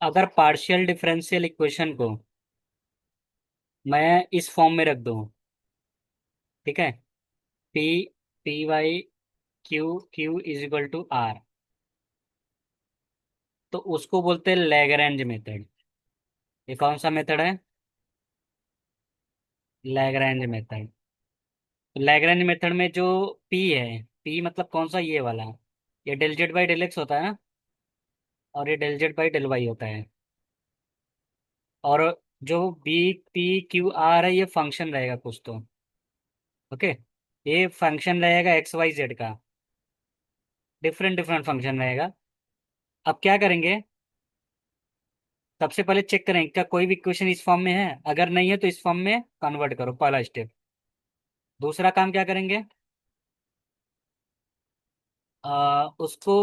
अगर partial differential equation को मैं इस फॉर्म में रख दूं, ठीक है, P P Y Q Q is equal to R, तो उसको बोलते हैं लैग्रैंज मेथड। ये कौन सा मेथड है? लैग्रैंज मेथड। लैग्रैंज मेथड में जो पी है, पी मतलब कौन सा, ये वाला, ये del Z by del X होता है ना, और ये del Z by del Y होता है। और जो बी पी क्यू आर है, ये फंक्शन रहेगा कुछ तो। ओके, ये फंक्शन रहेगा एक्स वाई जेड का, डिफरेंट डिफरेंट फंक्शन रहेगा। अब क्या करेंगे, सबसे पहले चेक करें क्या कोई भी इक्वेशन इस फॉर्म में है। अगर नहीं है तो इस फॉर्म में कन्वर्ट करो, पहला स्टेप। दूसरा काम क्या करेंगे, उसको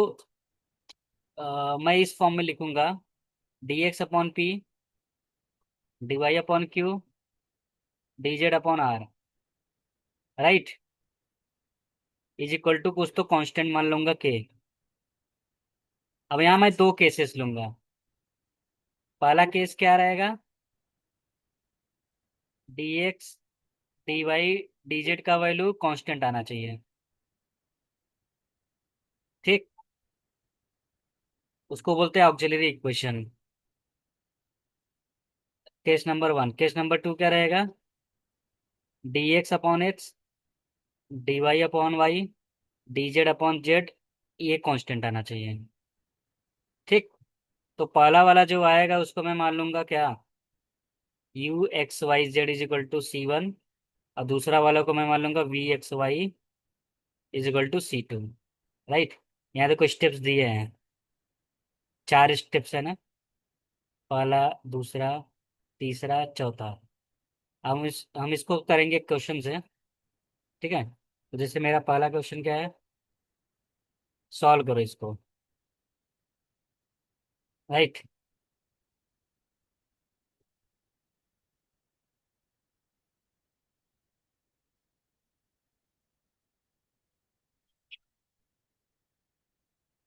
मैं इस फॉर्म में लिखूंगा, D X upon P D Y upon Q D Z upon R, right, is equal to कुछ तो कांस्टेंट मान लूंगा के। अब यहाँ मैं दो केसेस लूंगा। पहला केस क्या रहेगा, D X D Y D Z का वैल्यू कांस्टेंट आना चाहिए, ठीक। उसको बोलते हैं auxiliary equation. Case number one. Case number two क्या रहेगा, D X upon X D Y upon Y D Z upon Z, ये कांस्टेंट आना चाहिए, ठीक। तो पहला वाला जो आएगा उसको मैं मान लूंगा क्या, U X Y Z is equal to C one, और दूसरा वाला को मैं मान लूंगा V X Y is equal to C two, right. यहाँ देखो स्टेप्स दिए हैं, चार स्टेप्स है ना, पहला, दूसरा, तीसरा, चौथा। हम इसको करेंगे क्वेश्चन से, ठीक है। तो जैसे मेरा पहला क्वेश्चन क्या है, सॉल्व करो इसको, राइट।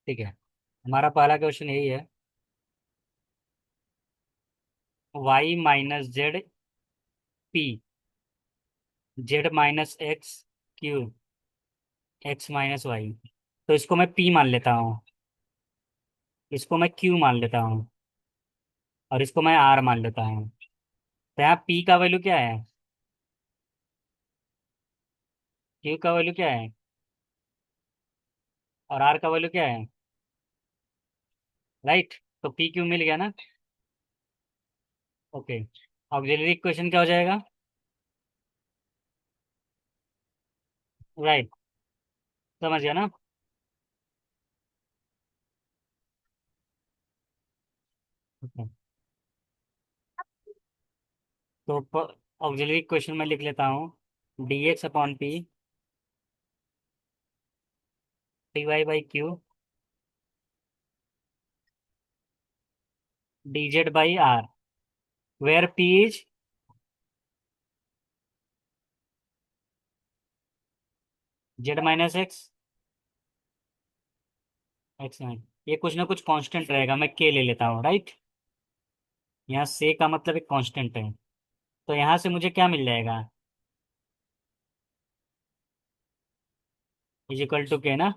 ठीक है, हमारा पहला क्वेश्चन यही है, Y minus Z P Z minus X Q X minus Y, तो इसको मैं पी मान लेता हूँ, इसको मैं क्यू मान लेता हूँ, और इसको मैं आर मान लेता हूँ। तो यहाँ पी का वैल्यू क्या है, क्यू का वैल्यू क्या है, और आर का वैल्यू क्या है, राइट। तो पी क्यू मिल गया ना। ओके, ऑक्सिलरी इक्वेशन क्या हो जाएगा, राइट, समझ गया ना। Okay. तो ऑक्सिलरी इक्वेशन में लिख लेता हूँ, D X upon P D Y by Q D Z by R, where P is Z minus X X mine, ये कुछ ना कुछ कांस्टेंट रहेगा, मैं के ले लेता हूँ, राइट। यहाँ से का मतलब एक कांस्टेंट है, तो यहाँ से मुझे क्या मिल जाएगा, इज इक्वल टू के ना।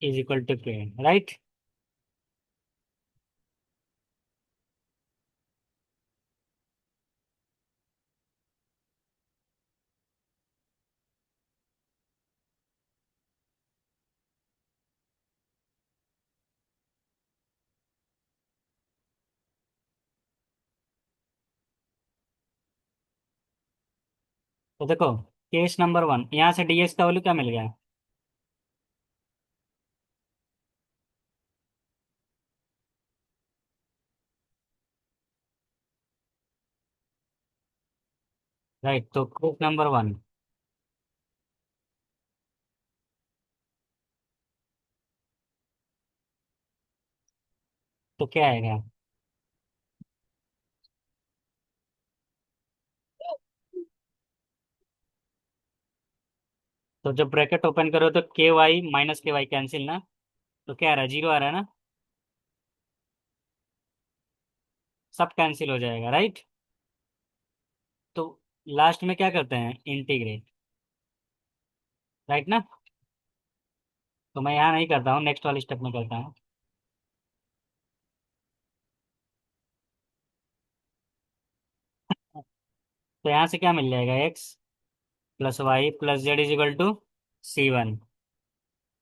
इज इक्वल टू के, राइट। तो देखो, केस नंबर वन, यहाँ से डी एक्स का वैल्यू क्या मिल गया, राइट। तो केस नंबर वन, तो क्या आएगा? तो जब ब्रैकेट ओपन करो तो के वाई माइनस के वाई कैंसिल ना, तो क्या आ रहा है, जीरो आ रहा है ना। सब कैंसिल हो जाएगा, राइट। तो लास्ट में क्या करते हैं, इंटीग्रेट, राइट ना। तो मैं यहाँ नहीं करता हूँ, नेक्स्ट वाले स्टेप में करता हूँ। तो यहाँ से क्या मिल जाएगा, X plus Y plus Z is equal to C1,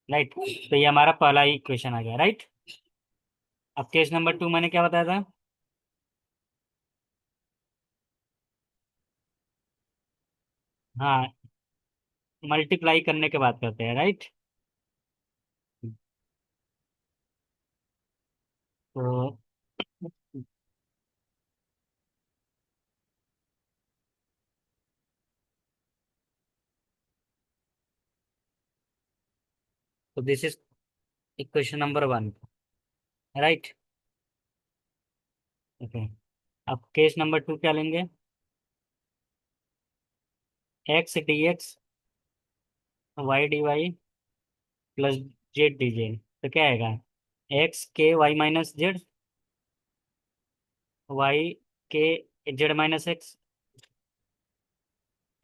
right. तो ये हमारा पहला ही इक्वेशन आ गया, राइट। अब केस नंबर 2 मैंने क्या बताया था। हाँ, मल्टीप्लाई करने के बाद करते हैं, राइट। तो तो this is equation number 1, right. Okay. अब केस नंबर 2 क्या लेंगे, X D X Y D Y plus Z D Z. तो क्या आएगा, एक्स के वाई माइनस जेड, वाई के जेड माइनस एक्स,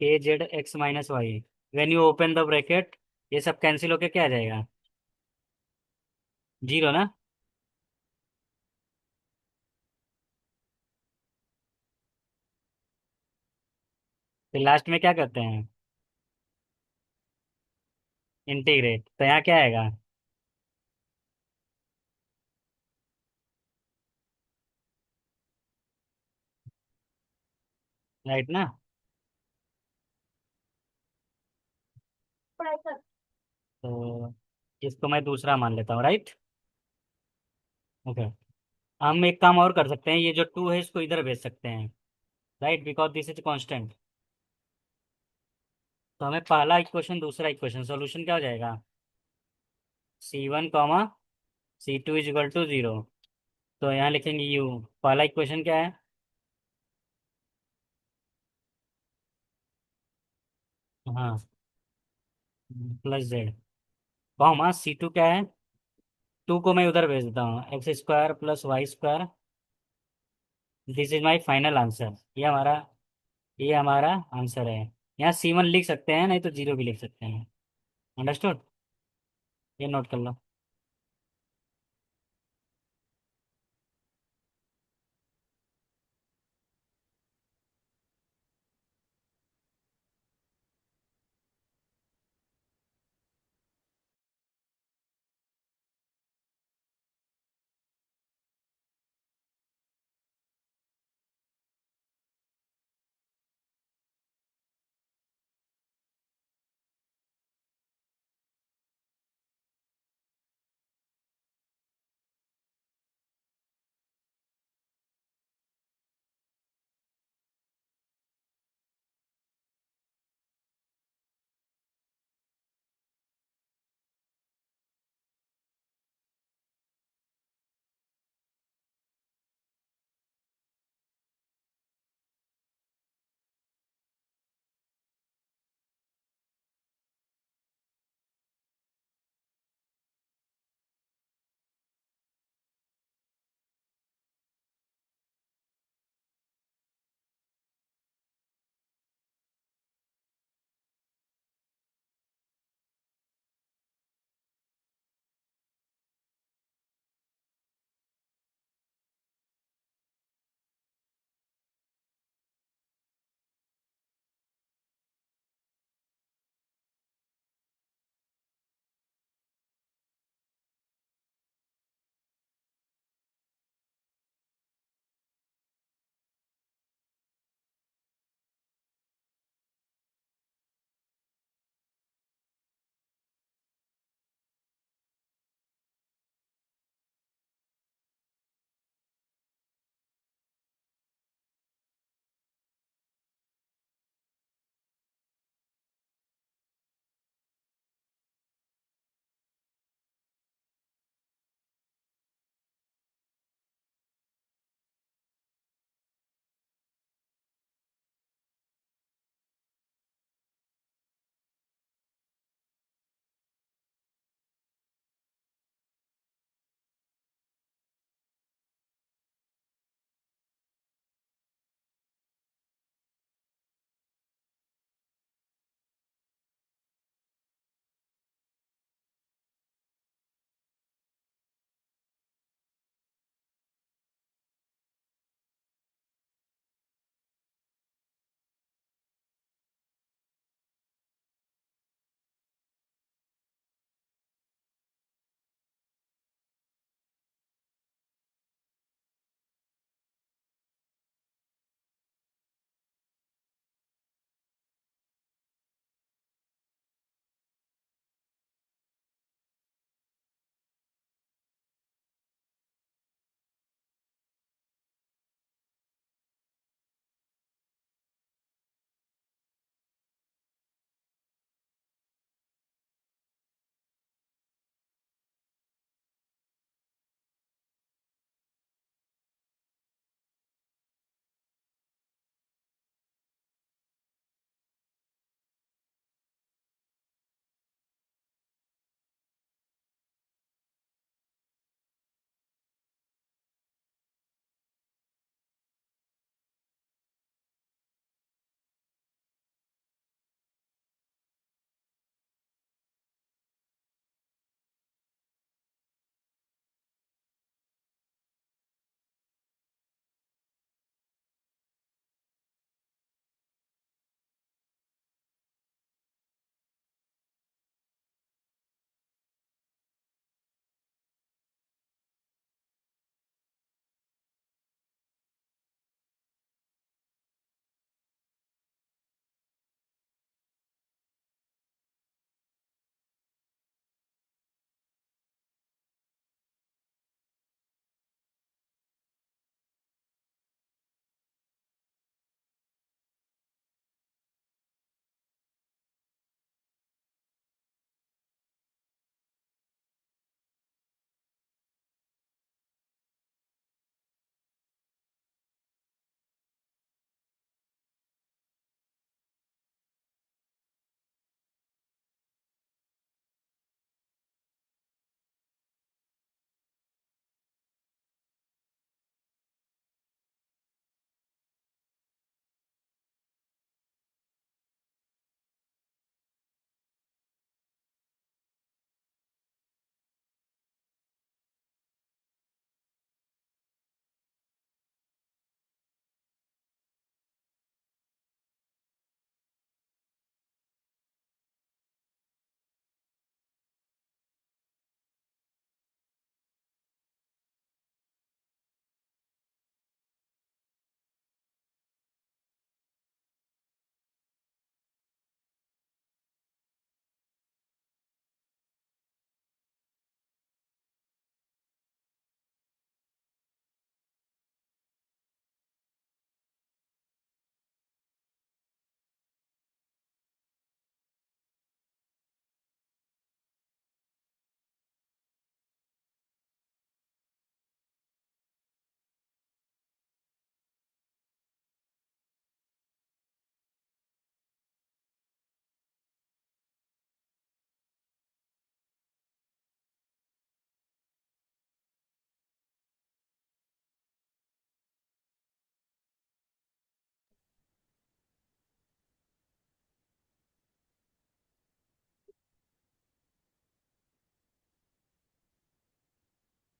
के Z X minus Y. When you open the bracket, ये सब कैंसिल होके क्या आ जाएगा, जीरो ना। फिर लास्ट में क्या करते हैं, इंटीग्रेट। तो यहाँ क्या आएगा, राइट ना। तो इसको मैं दूसरा मान लेता हूँ, राइट। ओके। हम एक काम और कर सकते हैं, ये जो 2 है इसको इधर भेज सकते हैं, right, because this is constant. तो हमें पहला इक्वेशन दूसरा इक्वेशन सोल्यूशन क्या हो जाएगा, C1 C2 is equal to 0। तो यहाँ लिखेंगे यू, पहला इक्वेशन क्या है, हाँ, प्लस जेड, कॉमा C2 क्या है, 2 को मैं उधर भेज देता हूँ, X square plus Y square. This is my final answer, ये हमारा आंसर है। यहाँ C1 लिख सकते हैं, नहीं तो जीरो भी लिख सकते हैं। अंडरस्टूड, ये नोट कर लो।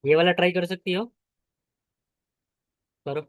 ये वाला ट्राई कर सकती हो। करो।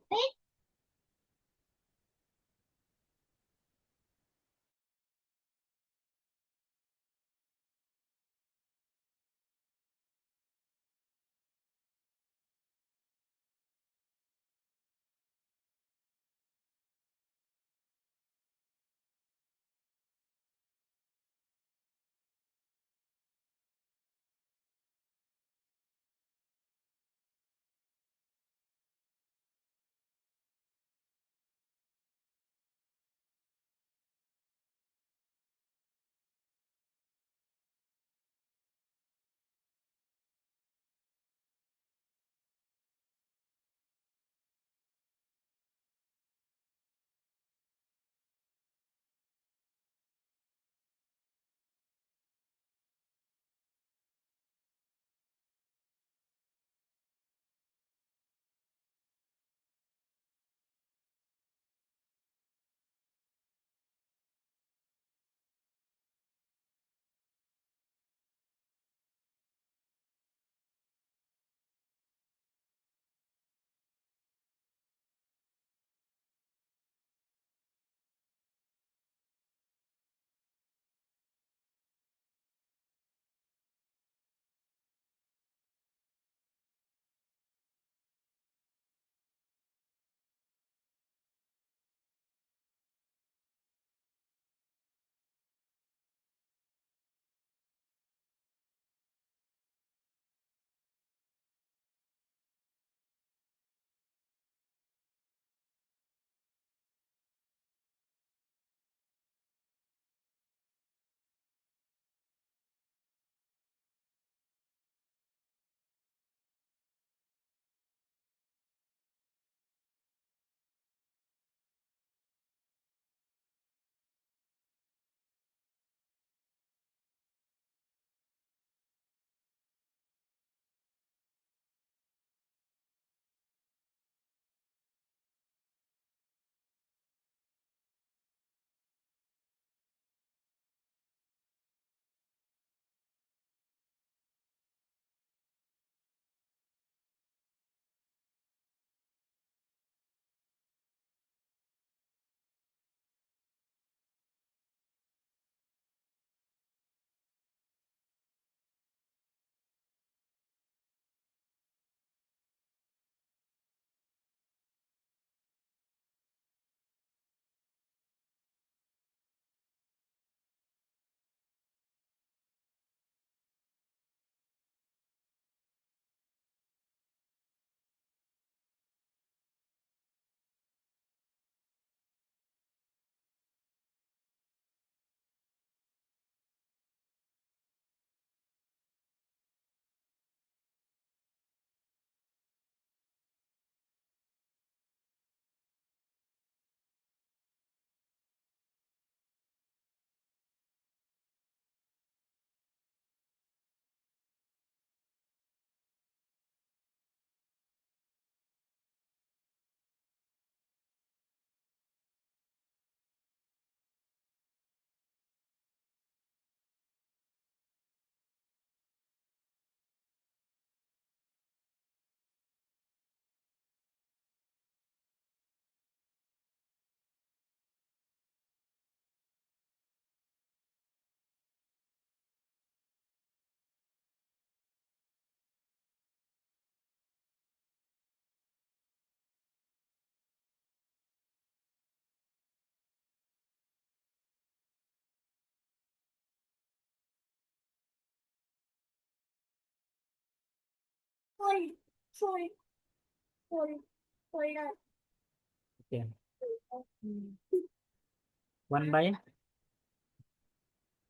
One by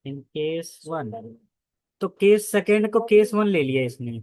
in case one. तो केस सेकंड को केस वन ले लिया इसने।